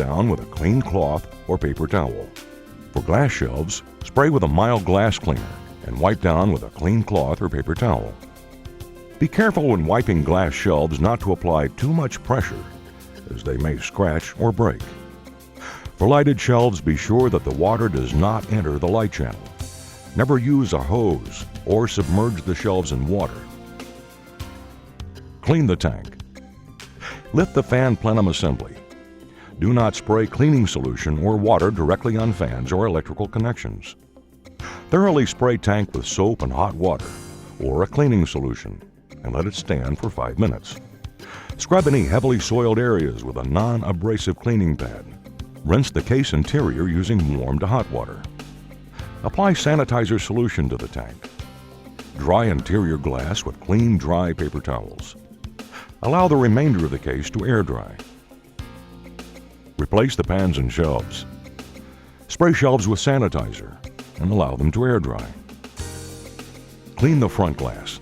down with a clean cloth or paper towel. For glass shelves, spray with a mild glass cleaner and wipe down with a clean cloth or paper towel. Be careful when wiping glass shelves not to apply too much pressure, as they may scratch or break. For lighted shelves, be sure that the water does not enter the light channel. Never use a hose or submerge the shelves in water. Clean the tank. Lift the fan plenum assembly. Do not spray cleaning solution or water directly on fans or electrical connections. Thoroughly spray tank with soap and hot water or a cleaning solution and let it stand for 5 minutes. Scrub any heavily soiled areas with a non-abrasive cleaning pad. Rinse the case interior using warm to hot water. Apply sanitizer solution to the tank. Dry interior glass with clean, dry paper towels. Allow the remainder of the case to air dry. Replace the pans and shelves. Spray shelves with sanitizer and allow them to air dry. Clean the front glass.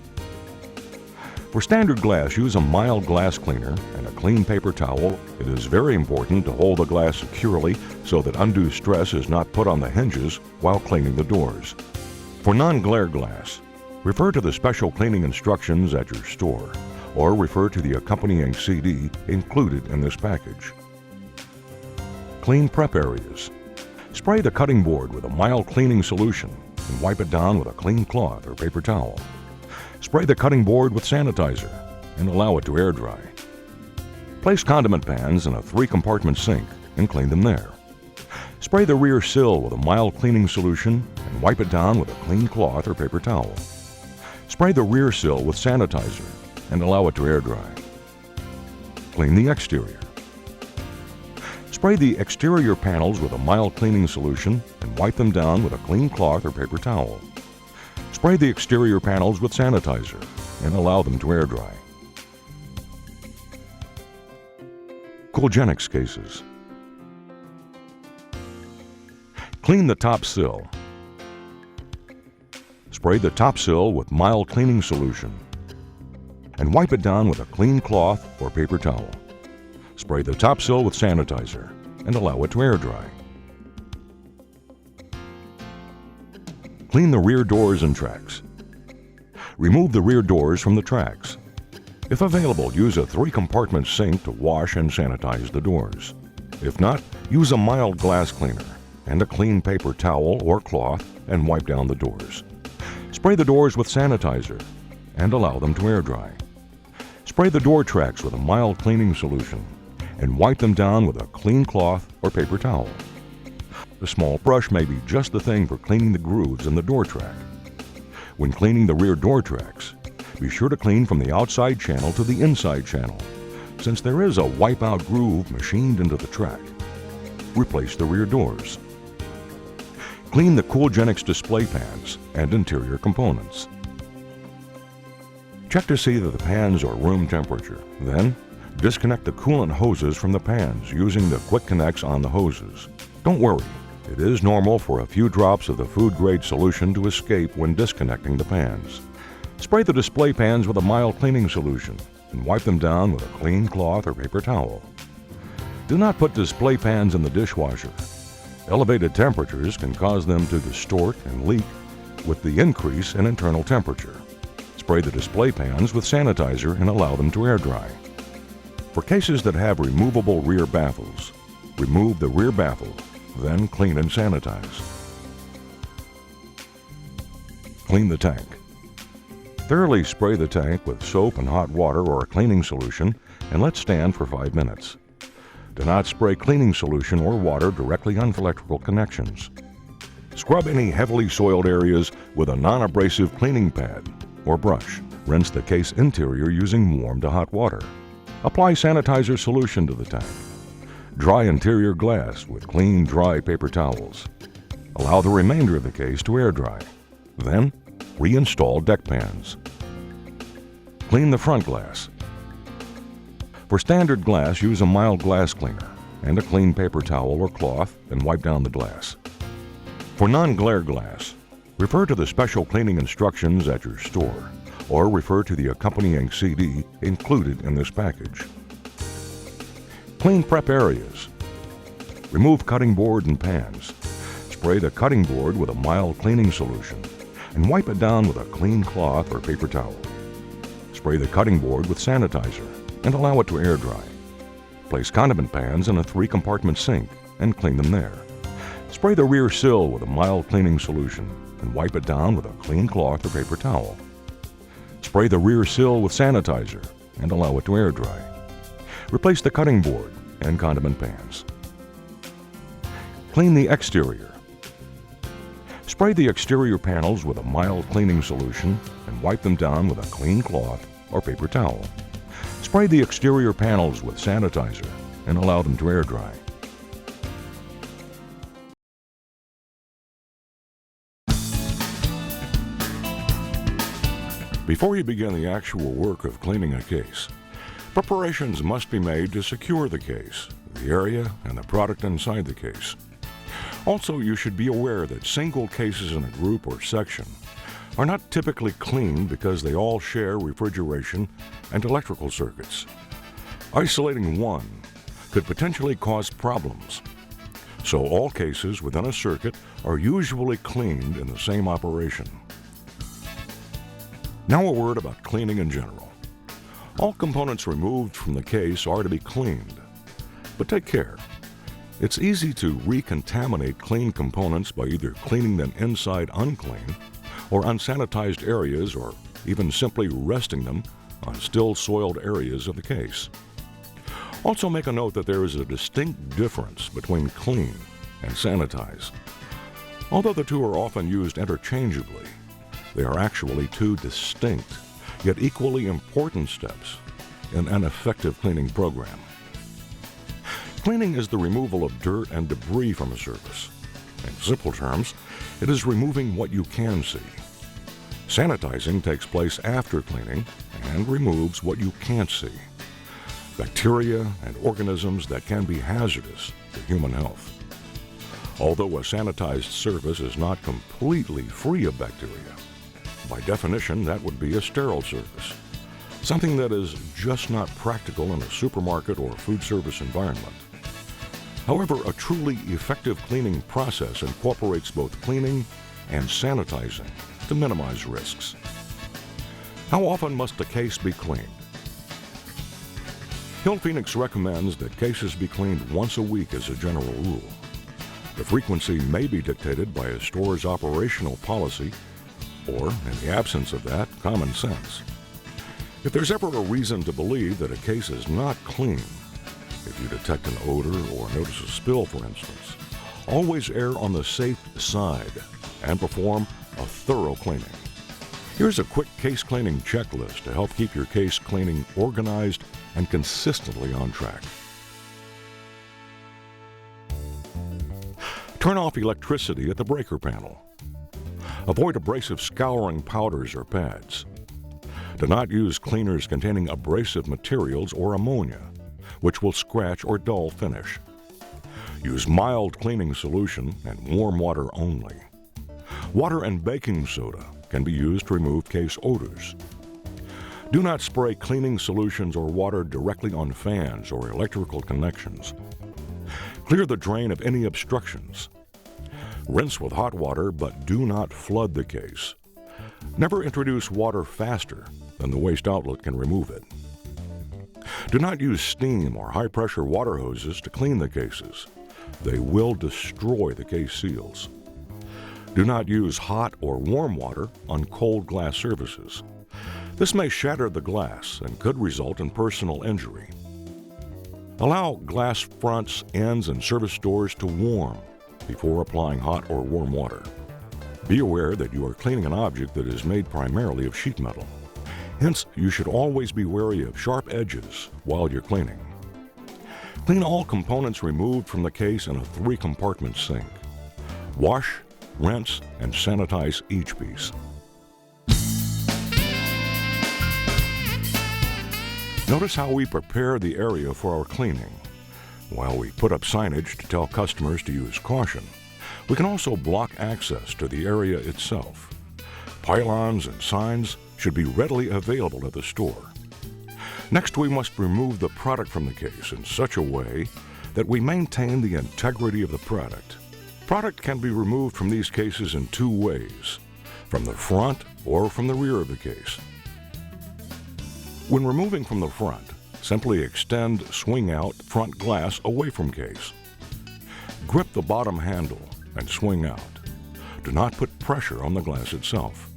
For standard glass, use a mild glass cleaner and a clean paper towel. It is very important to hold the glass securely so that undue stress is not put on the hinges while cleaning the doors. For non-glare glass, refer to the special cleaning instructions at your store or refer to the accompanying CD included in this package. Clean prep areas. Spray the cutting board with a mild cleaning solution and wipe it down with a clean cloth or paper towel. Spray the cutting board with sanitizer and allow it to air dry. Place condiment pans in a 3-compartment sink and clean them there. Spray the rear sill with a mild cleaning solution and wipe it down with a clean cloth or paper towel. Spray the rear sill with sanitizer and allow it to air dry. Clean the exterior. Spray the exterior panels with a mild cleaning solution and wipe them down with a clean cloth or paper towel. Spray the exterior panels with sanitizer and allow them to air dry. Coolgenix cases. Clean the top sill. Spray the top sill with mild cleaning solution and wipe it down with a clean cloth or paper towel. Spray the top sill with sanitizer and allow it to air dry. Clean the rear doors and tracks. Remove the rear doors from the tracks. If available, use a 3-compartment sink to wash and sanitize the doors. If not, use a mild glass cleaner and a clean paper towel or cloth and wipe down the doors. Spray the doors with sanitizer and allow them to air dry. Spray the door tracks with a mild cleaning solution and wipe them down with a clean cloth or paper towel. A small brush may be just the thing for cleaning the grooves in the door track. When cleaning the rear door tracks, be sure to clean from the outside channel to the inside channel, since there is a wipe-out groove machined into the track. Replace the rear doors. Clean the Coolgenix display pans and interior components. Check to see that the pans are room temperature. Then, disconnect the coolant hoses from the pans using the quick connects on the hoses. Don't worry, it is normal for a few drops of the food-grade solution to escape when disconnecting the pans. Spray the display pans with a mild cleaning solution and wipe them down with a clean cloth or paper towel. Do not put display pans in the dishwasher. Elevated temperatures can cause them to distort and leak with the increase in internal temperature. Spray the display pans with sanitizer and allow them to air dry. For cases that have removable rear baffles, remove the rear baffle, then clean and sanitize. Clean the tank. Thoroughly spray the tank with soap and hot water or a cleaning solution and let stand for 5 minutes. Do not spray cleaning solution or water directly on electrical connections. Scrub any heavily soiled areas with a non-abrasive cleaning pad or brush. Rinse the case interior using warm to hot water. Apply sanitizer solution to the tank. Dry interior glass with clean, dry paper towels. Allow the remainder of the case to air dry. Then, reinstall deck pans. Clean the front glass. For standard glass, use a mild glass cleaner and a clean paper towel or cloth and wipe down the glass. For non-glare glass, refer to the special cleaning instructions at your store or refer to the accompanying CD included in this package. Clean prep areas. Remove cutting board and pans. Spray the cutting board with a mild cleaning solution and wipe it down with a clean cloth or paper towel. Spray the cutting board with sanitizer and allow it to air dry. Place condiment pans in a 3-compartment sink and clean them there. Spray the rear sill with a mild cleaning solution and wipe it down with a clean cloth or paper towel. Spray the rear sill with sanitizer and allow it to air dry. Replace the cutting board and condiment pans. Clean the exterior. Spray the exterior panels with a mild cleaning solution and wipe them down with a clean cloth or paper towel. Spray the exterior panels with sanitizer and allow them to air dry. Before you begin the actual work of cleaning a case, preparations must be made to secure the case, the area, and the product inside the case. Also, you should be aware that single cases in a group or section are not typically cleaned because they all share refrigeration and electrical circuits. Isolating one could potentially cause problems. So all cases within a circuit are usually cleaned in the same operation. Now a word about cleaning in general. All components removed from the case are to be cleaned. But take care. It's easy to recontaminate clean components by either cleaning them inside unclean or unsanitized areas, or even simply resting them on still soiled areas of the case. Also make a note that there is a distinct difference between clean and sanitize. Although the two are often used interchangeably, they are actually two distinct yet equally important steps in an effective cleaning program. Cleaning is the removal of dirt and debris from a surface. In simple terms, it is removing what you can see. Sanitizing takes place after cleaning and removes what you can't see: bacteria and organisms that can be hazardous to human health. Although a sanitized surface is not completely free of bacteria, by definition that would be a sterile surface, something that is just not practical in a supermarket or food service environment. However, a truly effective cleaning process incorporates both cleaning and sanitizing to minimize risks. How often must a case be cleaned? Hill Phoenix recommends that cases be cleaned once a week as a general rule. The frequency may be dictated by a store's operational policy or, in the absence of that, common sense. If there's ever a reason to believe that a case is not clean, if you detect an odor or notice a spill, for instance, always err on the safe side and perform a thorough cleaning. Here's a quick case cleaning checklist to help keep your case cleaning organized and consistently on track. Turn off electricity at the breaker panel. Avoid abrasive scouring powders or pads. Do not use cleaners containing abrasive materials or ammonia, which will scratch or dull finish. Use mild cleaning solution and warm water only. Water and baking soda can be used to remove case odors. Do not spray cleaning solutions or water directly on fans or electrical connections. Clear the drain of any obstructions. Rinse with hot water, but do not flood the case. Never introduce water faster than the waste outlet can remove it. Do not use steam or high-pressure water hoses to clean the cases. They will destroy the case seals. Do not use hot or warm water on cold glass surfaces. This may shatter the glass and could result in personal injury. Allow glass fronts, ends, and service doors to warm before applying hot or warm water. Be aware that you are cleaning an object that is made primarily of sheet metal. Hence, you should always be wary of sharp edges while you're cleaning. Clean all components removed from the case in a 3-compartment sink. Wash, rinse, and sanitize each piece. Notice how we prepare the area for our cleaning. While we put up signage to tell customers to use caution, we can also block access to the area itself. Pylons and signs should be readily available at the store. Next, we must remove the product from the case in such a way that we maintain the integrity of the product. Product can be removed from these cases in two ways, from the front or from the rear of the case. When removing from the front, simply extend swing out front glass away from case. Grip the bottom handle and swing out. Do not put pressure on the glass itself.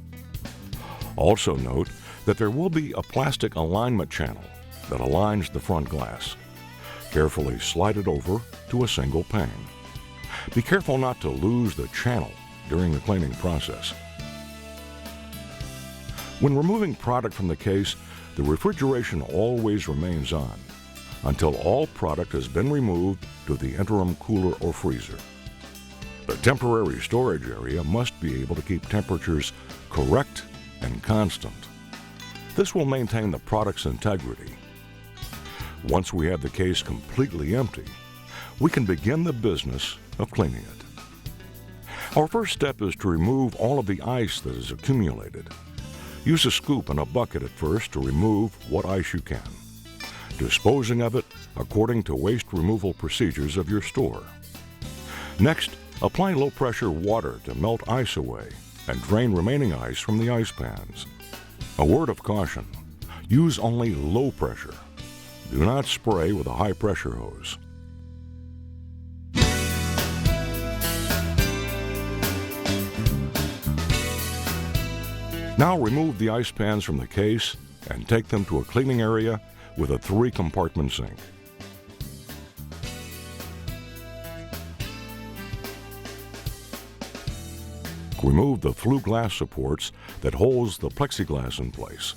Also note that there will be a plastic alignment channel that aligns the front glass. Carefully slide it over to a single pane. Be careful not to lose the channel during the cleaning process. When removing product from the case, the refrigeration always remains on until all product has been removed to the interim cooler or freezer. The temporary storage area must be able to keep temperatures correct and constant. This will maintain the product's integrity. Once we have the case completely empty, we can begin the business of cleaning it. Our first step is to remove all of the ice that is accumulated. Use a scoop and a bucket at first to remove what ice you can, disposing of it according to waste removal procedures of your store. Next, apply low-pressure water to melt ice away and drain remaining ice from the ice pans. A word of caution, use only low pressure. Do not spray with a high-pressure hose. Now remove the ice pans from the case and take them to a cleaning area with a 3-compartment sink. Remove the flue glass supports that holds the plexiglass in place.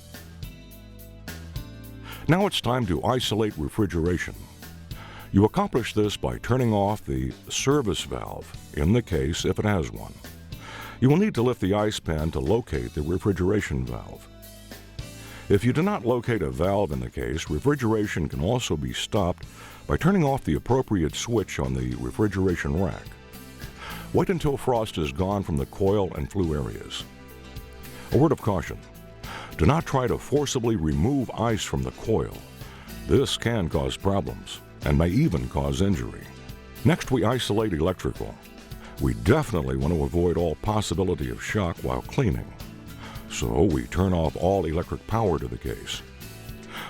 Now it's time to isolate refrigeration. You accomplish this by turning off the service valve in the case if it has one. You will need to lift the ice pan to locate the refrigeration valve. If you do not locate a valve in the case, refrigeration can also be stopped by turning off the appropriate switch on the refrigeration rack. Wait until frost is gone from the coil and flue areas. A word of caution, do not try to forcibly remove ice from the coil. This can cause problems and may even cause injury. Next, we isolate electrical. We definitely want to avoid all possibility of shock while cleaning, so we turn off all electric power to the case.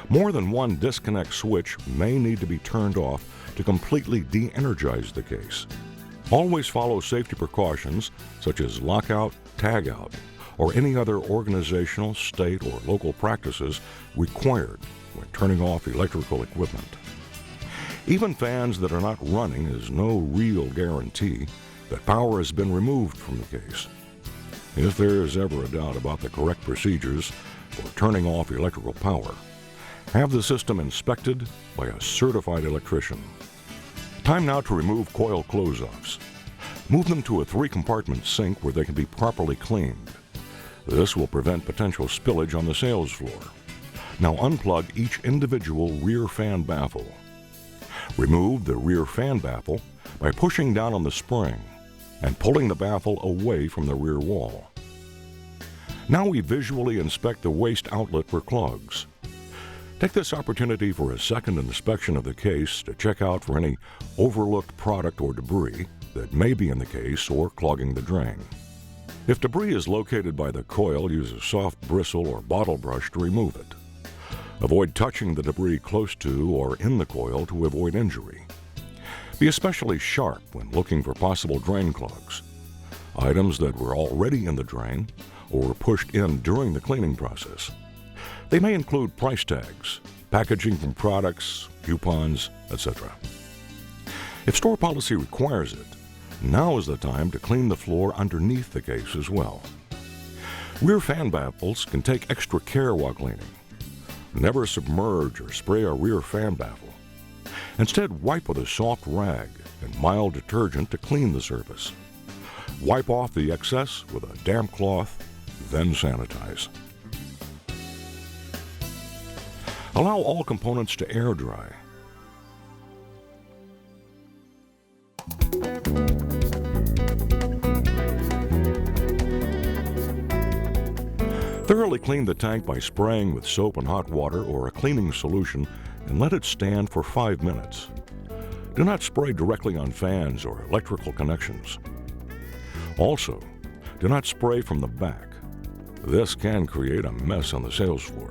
More than one disconnect switch may need to be turned off to completely de-energize the case. Always follow safety precautions such as lockout, tagout, or any other organizational, state, or local practices required when turning off electrical equipment. Even fans that are not running is no real guarantee that power has been removed from the case. If there is ever a doubt about the correct procedures for turning off electrical power, have the system inspected by a certified electrician. Time now to remove coil close-offs. Move them to a 3-compartment sink where they can be properly cleaned. This will prevent potential spillage on the sales floor. Now unplug each individual rear fan baffle. Remove the rear fan baffle by pushing down on the spring and pulling the baffle away from the rear wall. Now we visually inspect the waste outlet for clogs. Take this opportunity for a second inspection of the case to check out for any overlooked product or debris that may be in the case or clogging the drain. If debris is located by the coil, use a soft bristle or bottle brush to remove it. Avoid touching the debris close to or in the coil to avoid injury. Be especially sharp when looking for possible drain clogs. Items that were already in the drain or were pushed in during the cleaning process. They may include price tags, packaging from products, coupons, etc. If store policy requires it, now is the time to clean the floor underneath the case as well. Rear fan baffles can take extra care while cleaning. Never submerge or spray a rear fan baffle. Instead, wipe with a soft rag and mild detergent to clean the surface. Wipe off the excess with a damp cloth, then sanitize. Allow all components to air dry. Thoroughly clean the tank by spraying with soap and hot water or a cleaning solution and let it stand for 5 minutes. Do not spray directly on fans or electrical connections. Also, do not spray from the back. This can create a mess on the sales floor.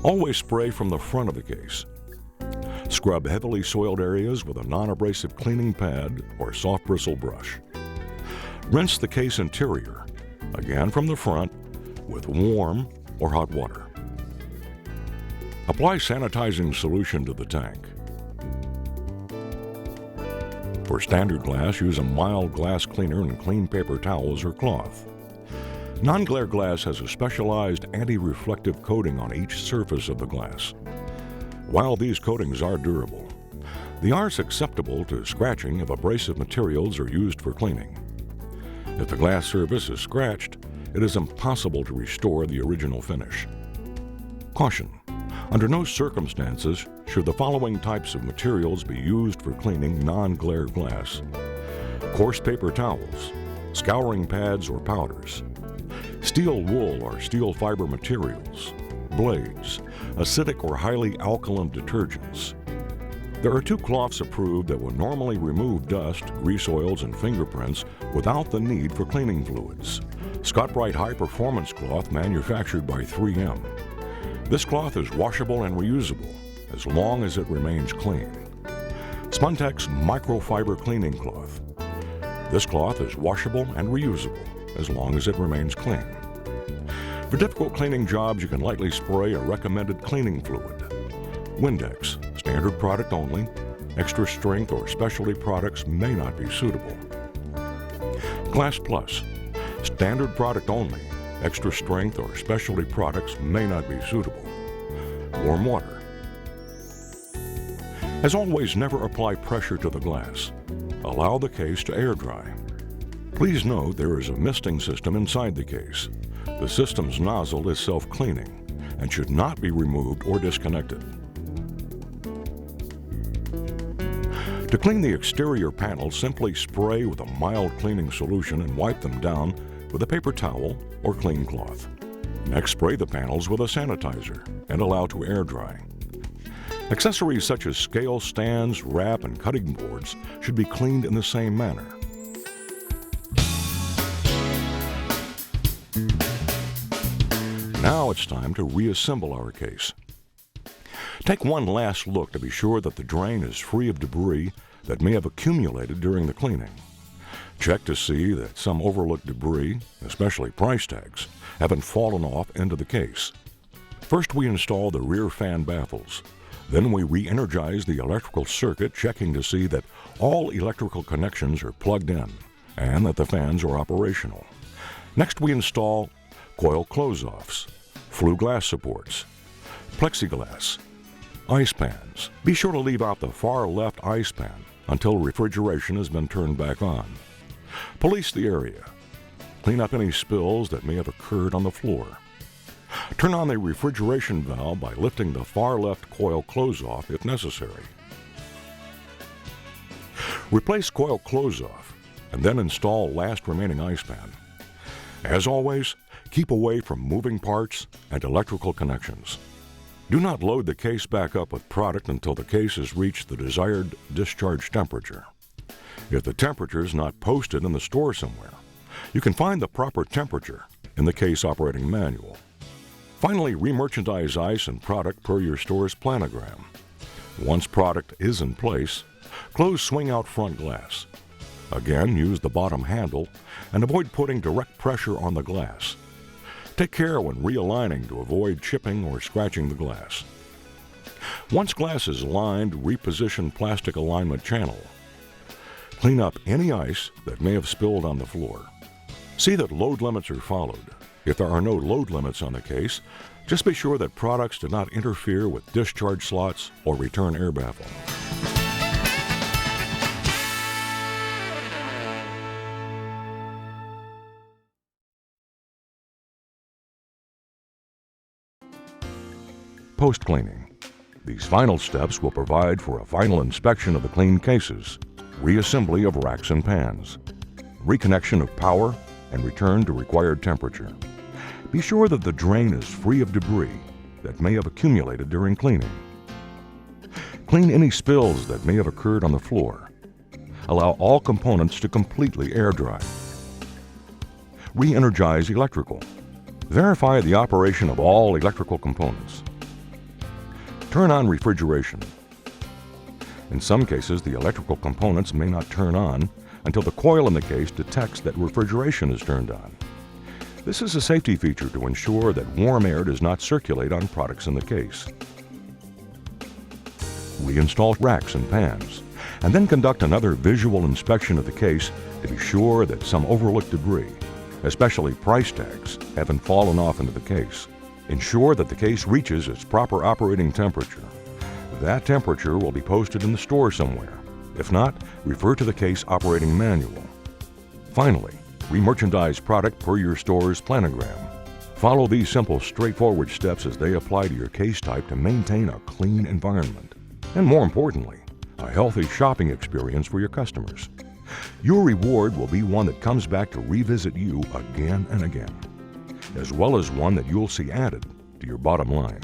Always spray from the front of the case. Scrub heavily soiled areas with a non-abrasive cleaning pad or soft bristle brush. Rinse the case interior, again from the front, with warm or hot water. Apply sanitizing solution to the tank. For standard glass, use a mild glass cleaner and clean paper towels or cloth. Non-glare glass has a specialized anti-reflective coating on each surface of the glass. While these coatings are durable, they are susceptible to scratching if abrasive materials are used for cleaning. If the glass surface is scratched, it is impossible to restore the original finish. Caution: under no circumstances should the following types of materials be used for cleaning non-glare glass: coarse paper towels, scouring pads or powders, steel wool or steel fiber materials, blades, acidic or highly alkaline detergents. There are 2 cloths approved that will normally remove dust, grease oils, and fingerprints without the need for cleaning fluids. Scott-Brite High Performance Cloth manufactured by 3M. This cloth is washable and reusable as long as it remains clean. Spuntex Microfiber Cleaning Cloth. This cloth is washable and reusable as long as it remains clean. For difficult cleaning jobs, you can lightly spray a recommended cleaning fluid. Windex, standard product only. Extra strength or specialty products may not be suitable. Glass Plus, standard product only. Extra strength or specialty products may not be suitable. Warm water. As always, never apply pressure to the glass. Allow the case to air dry. Please note there is a misting system inside the case. The system's nozzle is self-cleaning and should not be removed or disconnected. To clean the exterior panels, simply spray with a mild cleaning solution and wipe them down with a paper towel or clean cloth. Next, spray the panels with a sanitizer and allow to air dry. Accessories such as scale stands, wrap, and cutting boards should be cleaned in the same manner. Now it's time to reassemble our case. Take one last look to be sure that the drain is free of debris that may have accumulated during the cleaning. Check to see that some overlooked debris, especially price tags, haven't fallen off into the case. First, we install the rear fan baffles. Then we re-energize the electrical circuit, checking to see that all electrical connections are plugged in and that the fans are operational. Next, we install coil close-offs, flue glass supports, plexiglass, ice pans. Be sure to leave out the far left ice pan until refrigeration has been turned back on. Police the area. Clean up any spills that may have occurred on the floor. Turn on the refrigeration valve by lifting the far left coil close-off if necessary. Replace coil close-off and then install last remaining ice pan. As always, keep away from moving parts and electrical connections. Do not load the case back up with product until the case has reached the desired discharge temperature. If the temperature is not posted in the store somewhere, you can find the proper temperature in the case operating manual. Finally, re-merchandise ice and product per your store's planogram. Once product is in place, close swing-out front glass. Again, use the bottom handle and avoid putting direct pressure on the glass. Take care when realigning to avoid chipping or scratching the glass. Once glass is lined, reposition plastic alignment channel. Clean up any ice that may have spilled on the floor. See that load limits are followed. If there are no load limits on the case, just be sure that products do not interfere with discharge slots or return air baffle. Post-cleaning. These final steps will provide for a final inspection of the cleaned cases, reassembly of racks and pans, reconnection of power, and return to required temperature. Be sure that the drain is free of debris that may have accumulated during cleaning. Clean any spills that may have occurred on the floor. Allow all components to completely air dry. Re-energize electrical. Verify the operation of all electrical components. Turn on refrigeration. In some cases, the electrical components may not turn on until the coil in the case detects that refrigeration is turned on. This is a safety feature to ensure that warm air does not circulate on products in the case. Reinstall racks and pans, and then conduct another visual inspection of the case to be sure that some overlooked debris, especially price tags, haven't fallen off into the case. Ensure that the case reaches its proper operating temperature. That temperature will be posted in the store somewhere. If not, refer to the case operating manual. Finally, re-merchandise product per your store's planogram. Follow these simple, straightforward steps as they apply to your case type to maintain a clean environment. And more importantly, a healthy shopping experience for your customers. Your reward will be one that comes back to revisit you again and again, as well as one that you'll see added to your bottom line.